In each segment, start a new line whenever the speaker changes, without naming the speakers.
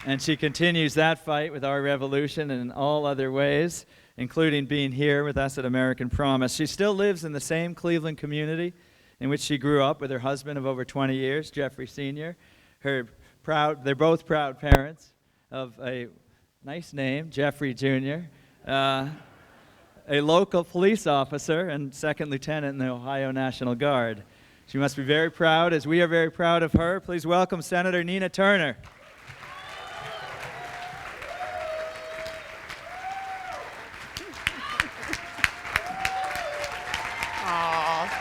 And she continues that fight with our revolution and in all other ways, including being here with us at American Promise. She still lives in the same Cleveland community in which she grew up with her husband of over 20 years, Jeffrey Sr. They're both proud parents of a nice name, Jeffrey Jr., a local police officer and second lieutenant in the Ohio National Guard. She must be very proud, as we are very proud of her. Please welcome Senator Nina Turner.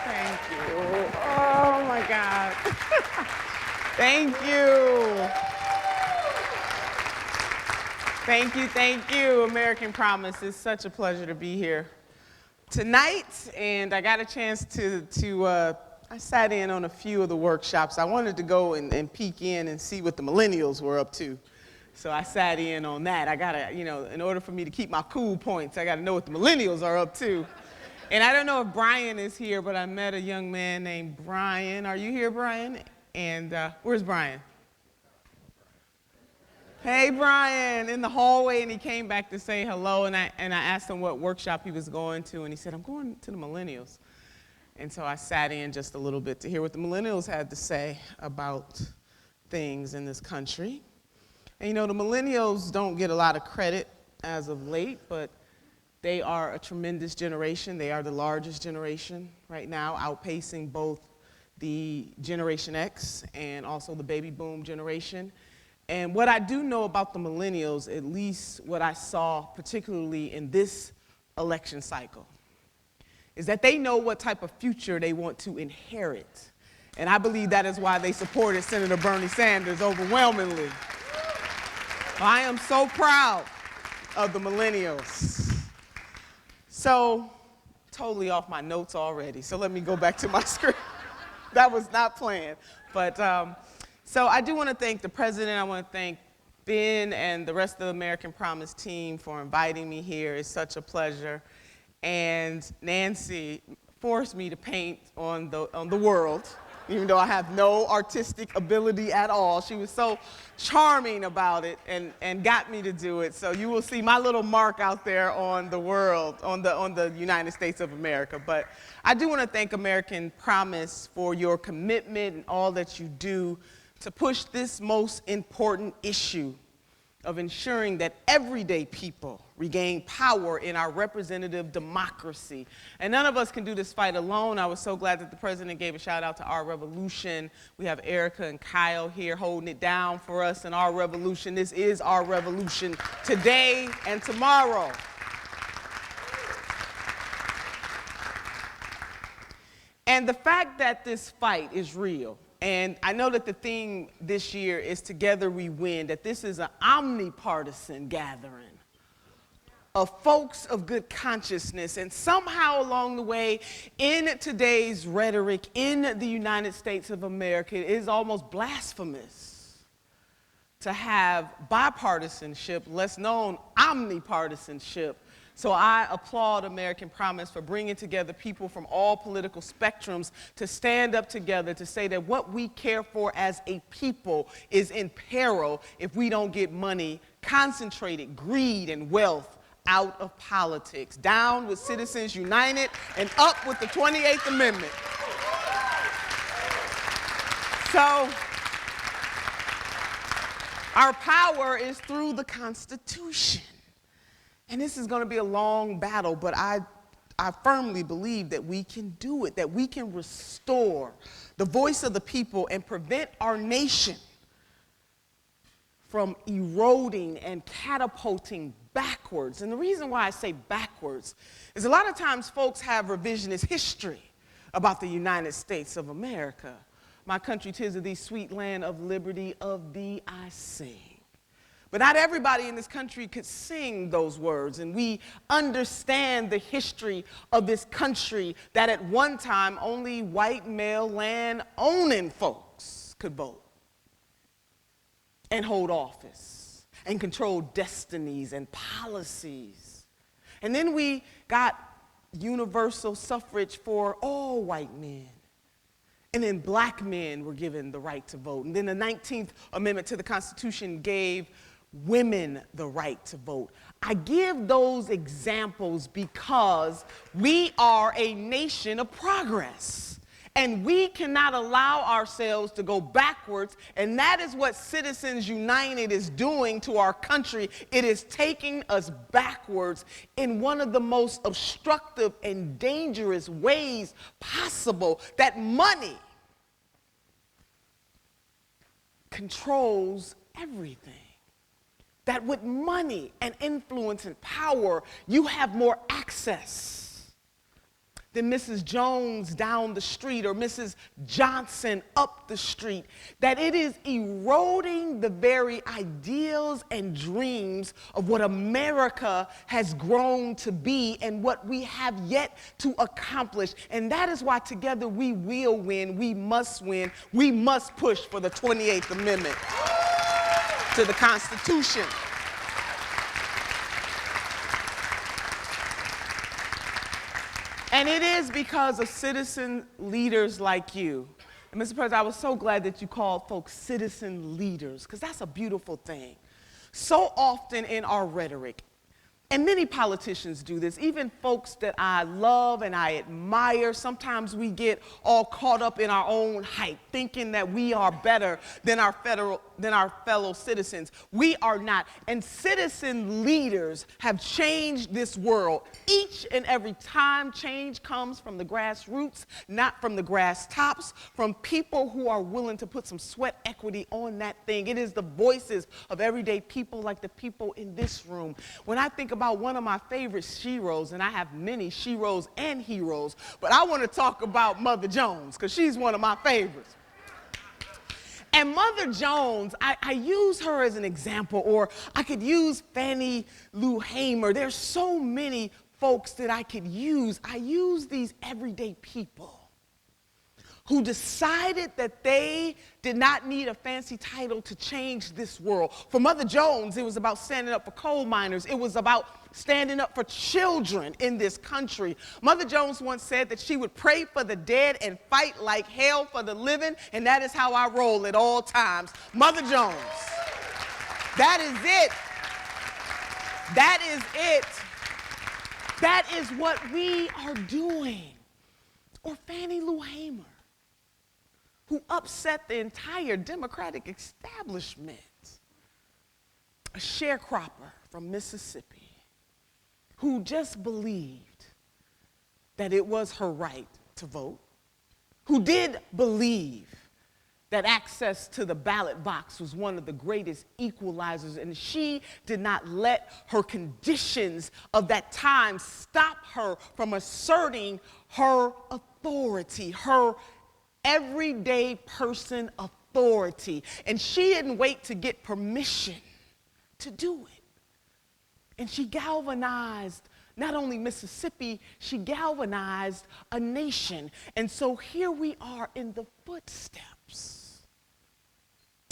Thank you. Oh, my God. Thank you. Thank you, American Promise. It's such a pleasure to be here tonight, and I got a chance I sat in on a few of the workshops. I wanted to go and peek in and see what the millennials were up to. So I sat in on that. I gotta, in order for me to keep my cool points, I gotta know what the millennials are up to. And I don't know if Brian is here, but I met a young man named Brian. Are you here, Brian? And where's Brian? Hey, Brian, in the hallway, and he came back to say hello, and I asked him what workshop he was going to, and he said, I'm going to the millennials. And so I sat in just a little bit to hear what the millennials had to say about things in this country. And the millennials don't get a lot of credit as of late, but they are a tremendous generation. They are the largest generation right now, outpacing both the Generation X and also the baby boom generation. And what I do know about the millennials, at least what I saw particularly in this election cycle, is that they know what type of future they want to inherit. And I believe that is why they supported Senator Bernie Sanders overwhelmingly. I am so proud of the millennials. So, totally off my notes already, so let me go back to my script. That was not planned. But, so I do want to thank the president. I want to thank Ben and the rest of the American Promise team for inviting me here. It's such a pleasure. And Nancy forced me to paint on the world, even though I have no artistic ability at all. She was so charming about it and got me to do it. So you will see my little mark out there on the world, on the United States of America. But I do want to thank American Promise for your commitment and all that you do to push this most important issue of ensuring that everyday people regain power in our representative democracy. And none of us can do this fight alone. I was so glad that the president gave a shout out to Our Revolution. We have Erica and Kyle here holding it down for us in Our Revolution. This is our revolution today and tomorrow. And the fact that this fight is real, and I know that the theme this year is Together We Win, that this is an omnipartisan gathering of folks of good consciousness. And somehow along the way, in today's rhetoric in the United States of America, it is almost blasphemous to have bipartisanship, less known omnipartisanship. So I applaud American Promise for bringing together people from all political spectrums to stand up together to say that what we care for as a people is in peril if we don't get money, concentrated greed and wealth out of politics. Down with Citizens United and up with the 28th Amendment. So our power is through the Constitution. And this is going to be a long battle, but I firmly believe that we can do it, that we can restore the voice of the people and prevent our nation from eroding and catapulting backwards. And the reason why I say backwards is a lot of times folks have revisionist history about the United States of America. My country, 'tis of thee, sweet land of liberty, of thee I sing. But not everybody in this country could sing those words, and we understand the history of this country that at one time only white male land-owning folks could vote and hold office and control destinies and policies. And then we got universal suffrage for all white men. And then black men were given the right to vote. And then the 19th Amendment to the Constitution gave women the right to vote. I give those examples because we are a nation of progress. And we cannot allow ourselves to go backwards, and that is what Citizens United is doing to our country. It is taking us backwards in one of the most obstructive and dangerous ways possible. That money controls everything. That with money and influence and power, you have more access than Mrs. Jones down the street or Mrs. Johnson up the street. That it is eroding the very ideals and dreams of what America has grown to be and what we have yet to accomplish. And that is why together we will win, we must push for the 28th Amendment to the Constitution. And it is because of citizen leaders like you. And Mr. President, I was so glad that you called folks citizen leaders, because that's a beautiful thing. So often in our rhetoric, and many politicians do this, even folks that I love and I admire, sometimes we get all caught up in our own hype, thinking that we are better than our fellow citizens. We are not. And citizen leaders have changed this world. Each and every time change comes from the grassroots, not from the grass tops, from people who are willing to put some sweat equity on that thing. It is the voices of everyday people like the people in this room. When I think about one of my favorite sheroes, and I have many sheroes and heroes, but I want to talk about Mother Jones because she's one of my favorites. And Mother Jones, I use her as an example, or I could use Fannie Lou Hamer. There's so many folks that I could use. I use these everyday people who decided that they did not need a fancy title to change this world. For Mother Jones, it was about standing up for coal miners. It was about standing up for children in this country. Mother Jones once said that she would pray for the dead and fight like hell for the living, and that is how I roll at all times. Mother Jones. That is it. That is it. That is what we are doing. Or Fannie Lou Hamer, who upset the entire Democratic establishment. A sharecropper from Mississippi who just believed that it was her right to vote, who did believe that access to the ballot box was one of the greatest equalizers, and she did not let her conditions of that time stop her from asserting her authority, her everyday person authority. And she didn't wait to get permission to do it. And she galvanized not only Mississippi, she galvanized a nation. And so here we are in the footsteps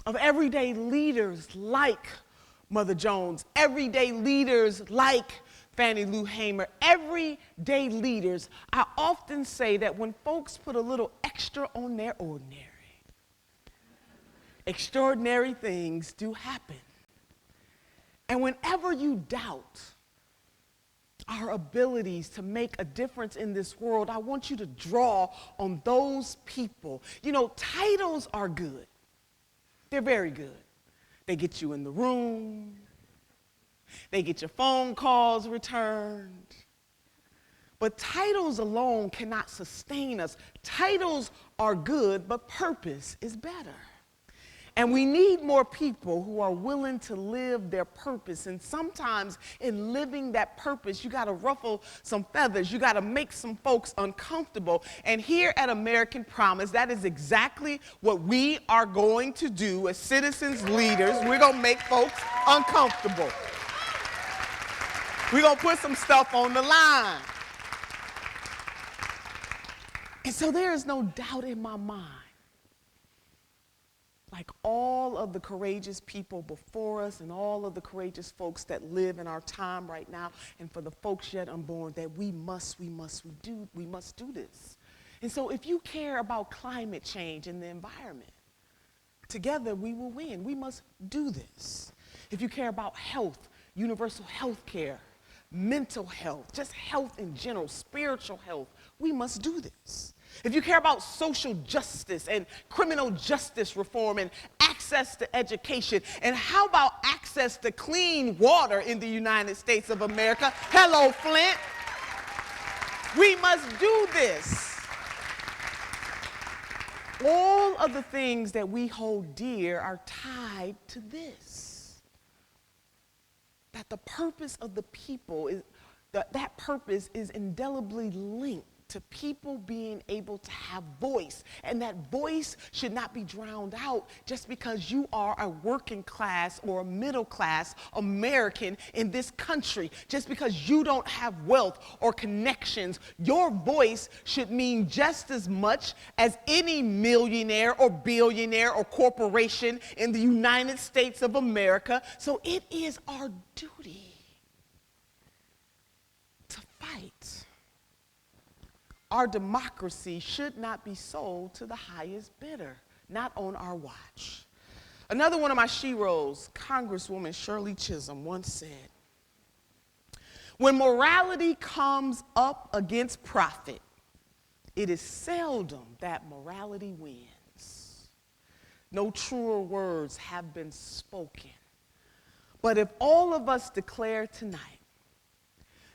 of everyday leaders like Mother Jones, everyday leaders like Fannie Lou Hamer, everyday leaders. I often say that when folks put a little extra on their ordinary, extraordinary things do happen. And whenever you doubt our abilities to make a difference in this world, I want you to draw on those people. You know, titles are good. They're very good. They get you in the room. They get your phone calls returned. But titles alone cannot sustain us. Titles are good, but purpose is better. And we need more people who are willing to live their purpose. And sometimes in living that purpose, you got to ruffle some feathers. You got to make some folks uncomfortable. And here at American Promise, that is exactly what we are going to do as citizens leaders. We're going to make folks uncomfortable. We're going to put some stuff on the line. And so there is no doubt in my mind, like all of the courageous people before us and all of the courageous folks that live in our time right now, and for the folks yet unborn, that we must do this. And so if you care about climate change and the environment, together we will win. We must do this. if you care about health, universal health care, mental health, just health in general, spiritual health, we must do this. If you care about social justice and criminal justice reform and access to education, and how about access to clean water in the United States of America? Hello, Flint. We must do this. All of the things that we hold dear are tied to this. That the purpose of the people is, that purpose is indelibly linked to people being able to have voice. And that voice should not be drowned out just because you are a working class or a middle class American in this country. Just because you don't have wealth or connections, your voice should mean just as much as any millionaire or billionaire or corporation in the United States of America. So it is our duty to fight. Our democracy should not be sold to the highest bidder, not on our watch. Another one of my sheroes, Congresswoman Shirley Chisholm, once said, when morality comes up against profit, it is seldom that morality wins. No truer words have been spoken. But if all of us declare tonight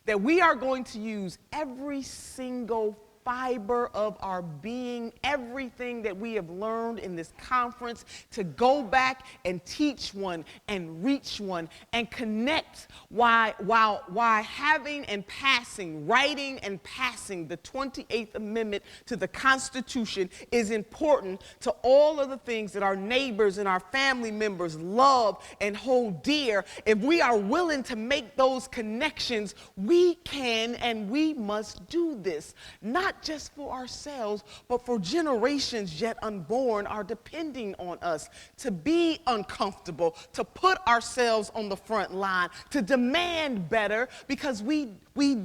that we are going to use every single fiber of our being, everything that we have learned in this conference, to go back and teach one and reach one and connect while having and passing, writing and passing the 28th Amendment to the Constitution is important to all of the things that our neighbors and our family members love and hold dear. If we are willing to make those connections, we can and we must do this, not just for ourselves, but for generations yet unborn are depending on us to be uncomfortable, to put ourselves on the front line, to demand better because we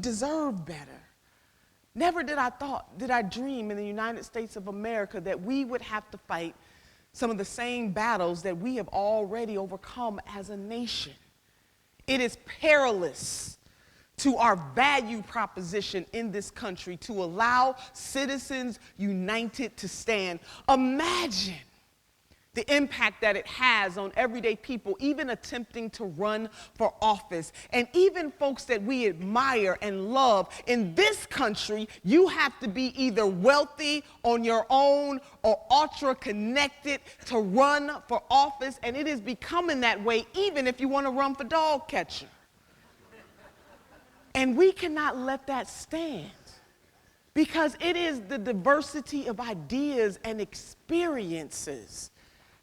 deserve better. Never did I dream in the United States of America that we would have to fight some of the same battles that we have already overcome as a nation. It is perilous to our value proposition in this country to allow Citizens United to stand. Imagine the impact that it has on everyday people, even attempting to run for office. And even folks that we admire and love. In this country, you have to be either wealthy on your own or ultra connected to run for office. And it is becoming that way even if you want to run for dog catcher. And we cannot let that stand because it is the diversity of ideas and experiences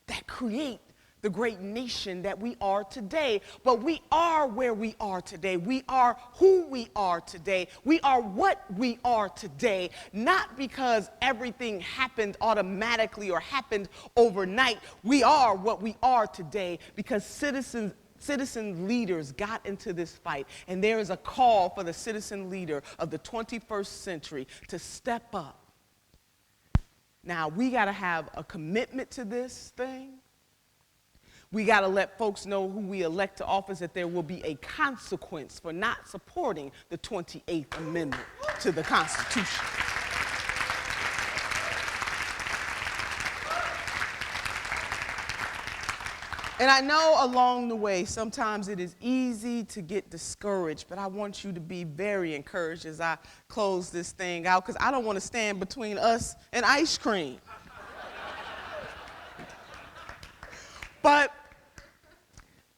that create the great nation that we are today. But we are where we are today. We are who we are today. We are what we are today, not because everything happened automatically or happened overnight. We are what we are today because citizen leaders got into this fight, and there is a call for the citizen leader of the 21st century to step up. Now, we got to have a commitment to this thing. We got to let folks know who we elect to office that there will be a consequence for not supporting the 28th Amendment to the Constitution. And I know along the way, sometimes it is easy to get discouraged, but I want you to be very encouraged as I close this thing out, because I don't want to stand between us and ice cream. But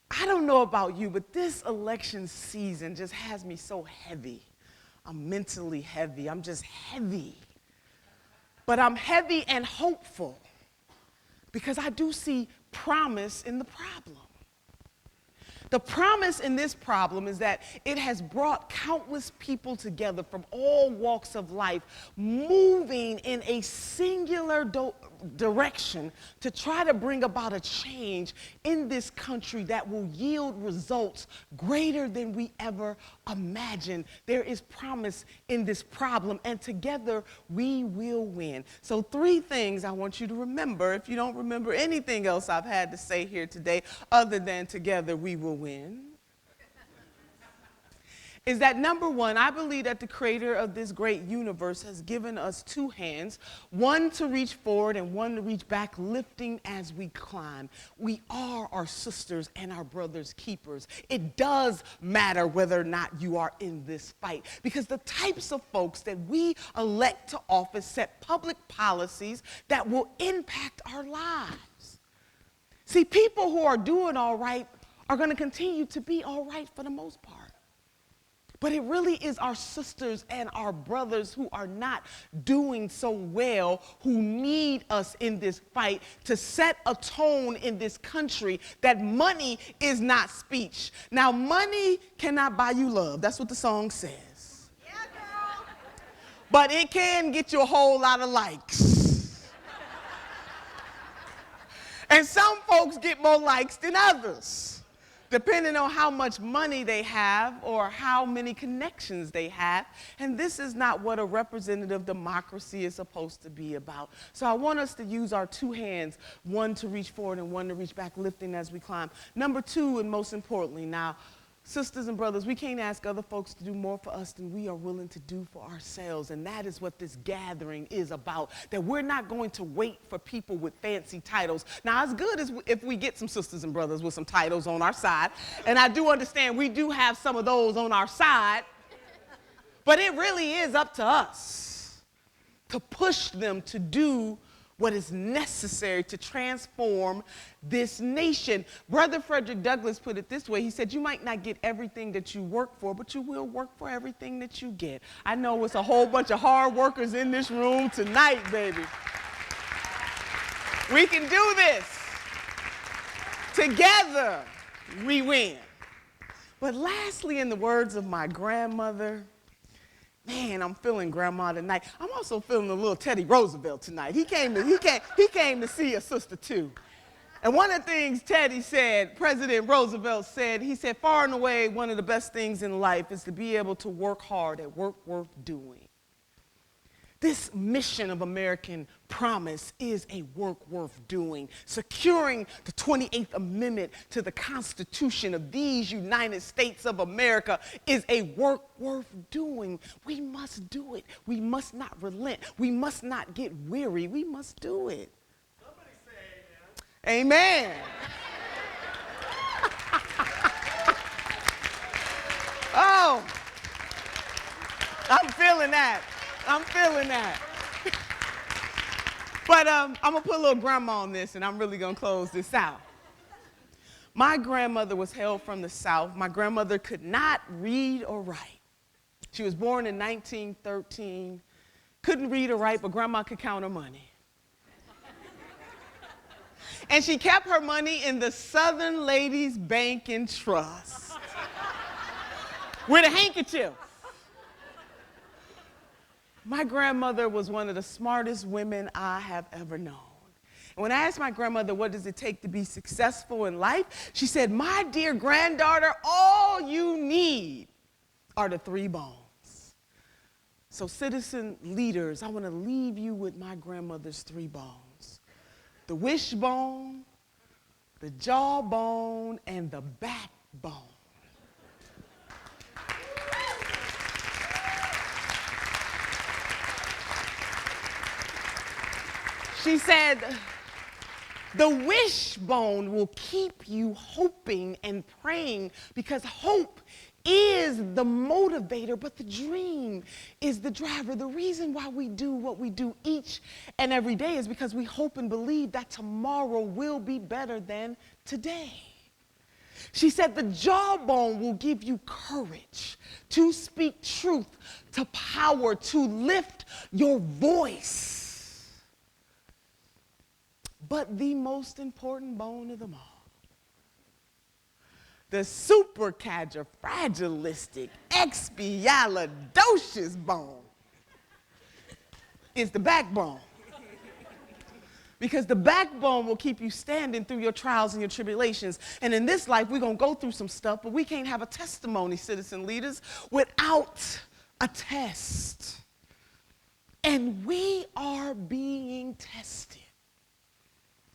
I don't know about you, but this election season just has me so heavy. I'm mentally heavy. I'm just heavy. But I'm heavy and hopeful because I do see promise in the problem. The promise in this problem is that it has brought countless people together from all walks of life, moving in a singular direction to try to bring about a change in this country that will yield results greater than we ever imagined. There is promise in this problem, and together we will win. So 3 things I want you to remember, if you don't remember anything else I've had to say here today other than together we will win, is that number 1, I believe that the creator of this great universe has given us 2 hands, one to reach forward and one to reach back, lifting as we climb. We are our sisters and our brothers' keepers. It does matter whether or not you are in this fight, because the types of folks that we elect to office set public policies that will impact our lives. See, people who are doing all right are going to continue to be all right for the most part. But it really is our sisters and our brothers who are not doing so well, who need us in this fight to set a tone in this country that money is not speech. Now, money cannot buy you love. That's what the song says. Yeah, girl. But it can get you a whole lot of likes. And some folks get more likes than others, depending on how much money they have or how many connections they have. And this is not what a representative democracy is supposed to be about. So I want us to use our 2 hands, one to reach forward and one to reach back, lifting as we climb. Number 2, and most importantly, now, sisters and brothers, we can't ask other folks to do more for us than we are willing to do for ourselves. And that is what this gathering is about, that we're not going to wait for people with fancy titles. Now, it's good as if we get some sisters and brothers with some titles on our side. And I do understand we do have some of those on our side. But it really is up to us to push them to do what is necessary to transform this nation. Brother Frederick Douglass put it this way. He said, you might not get everything that you work for, but you will work for everything that you get. I know it's a whole bunch of hard workers in this room tonight, baby. We can do this. Together, we win. But lastly, in the words of my grandmother, man, I'm feeling Grandma tonight. I'm also feeling a little Teddy Roosevelt tonight. He came to see a sister too. And one of the things Teddy said, President Roosevelt said, he said, far and away, one of the best things in life is to be able to work hard at work worth doing. This mission of American Promise is a work worth doing. Securing the 28th Amendment to the Constitution of these United States of America is a work worth doing. We must do it. We must not relent. We must not get weary. We must do it. Somebody say amen. Amen. Oh, I'm feeling that. I'm feeling that. But I'm going to put a little grandma on this, and I'm really going to close this out. My grandmother was hailed from the South. My grandmother could not read or write. She was born in 1913, couldn't read or write, but grandma could count her money. And she kept her money in the Southern Ladies Bank and Trust with a handkerchief. My grandmother was one of the smartest women I have ever known. And when I asked my grandmother, what does it take to be successful in life? She said, my dear granddaughter, all you need are the 3 bones. So citizen leaders, I want to leave you with my grandmother's 3 bones. The wishbone, the jawbone, and the backbone. She said, the wishbone will keep you hoping and praying, because hope is the motivator, but the dream is the driver. The reason why we do what we do each and every day is because we hope and believe that tomorrow will be better than today. She said the jawbone will give you courage to speak truth, to power, to lift your voice. But the most important bone of them all, the supercalifragilistic expialidocious bone, is the backbone. Because the backbone will keep you standing through your trials and your tribulations. And in this life, we're going to go through some stuff, but we can't have a testimony, citizen leaders, without a test. And we are being tested.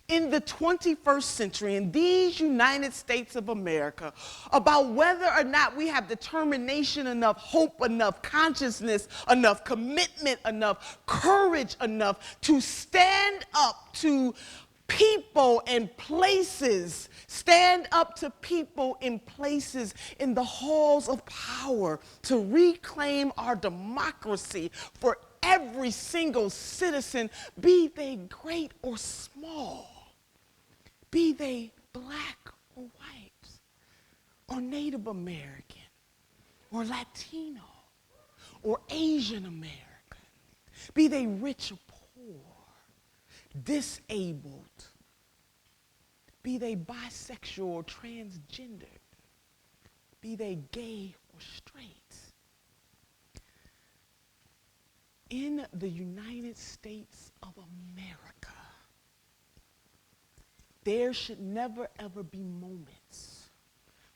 In the 21st century, in these United States of America, about whether or not we have determination enough, hope enough, consciousness enough, commitment enough, courage enough to stand up to people and places, stand up to people in places in the halls of power to reclaim our democracy for every single citizen, be they great or small. Be they black or white, or Native American, or Latino, or Asian American. Be they rich or poor, disabled. Be they bisexual or transgendered. Be they gay or straight. In the United States of America, there should never, ever be moments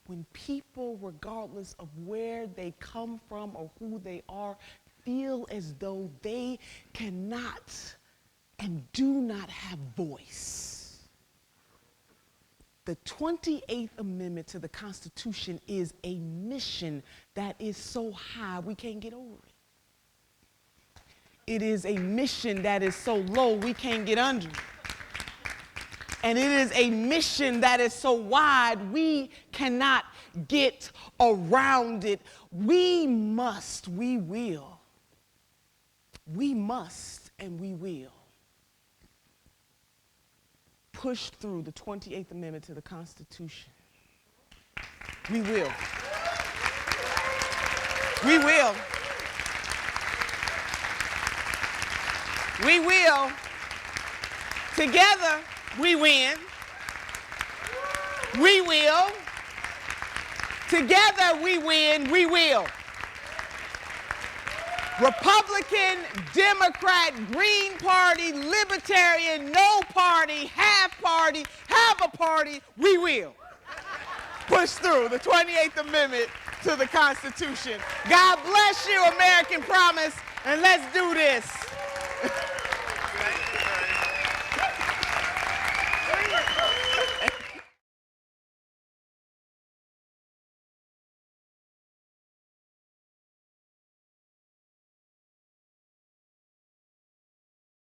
when people, regardless of where they come from or who they are, feel as though they cannot and do not have voice. The 28th Amendment to the Constitution is a mission that is so high we can't get over it. It is a mission that is so low we can't get under it. And it is a mission that is so wide, we cannot get around it. We must, and we will push through the 28th Amendment to the Constitution. We will. We will. We will. Together, we win. We will. Together we win. We will. Republican, Democrat, Green Party, Libertarian, no party, half have a party, we will push through the 28th Amendment to the Constitution. God bless you, American Promise, and let's do this.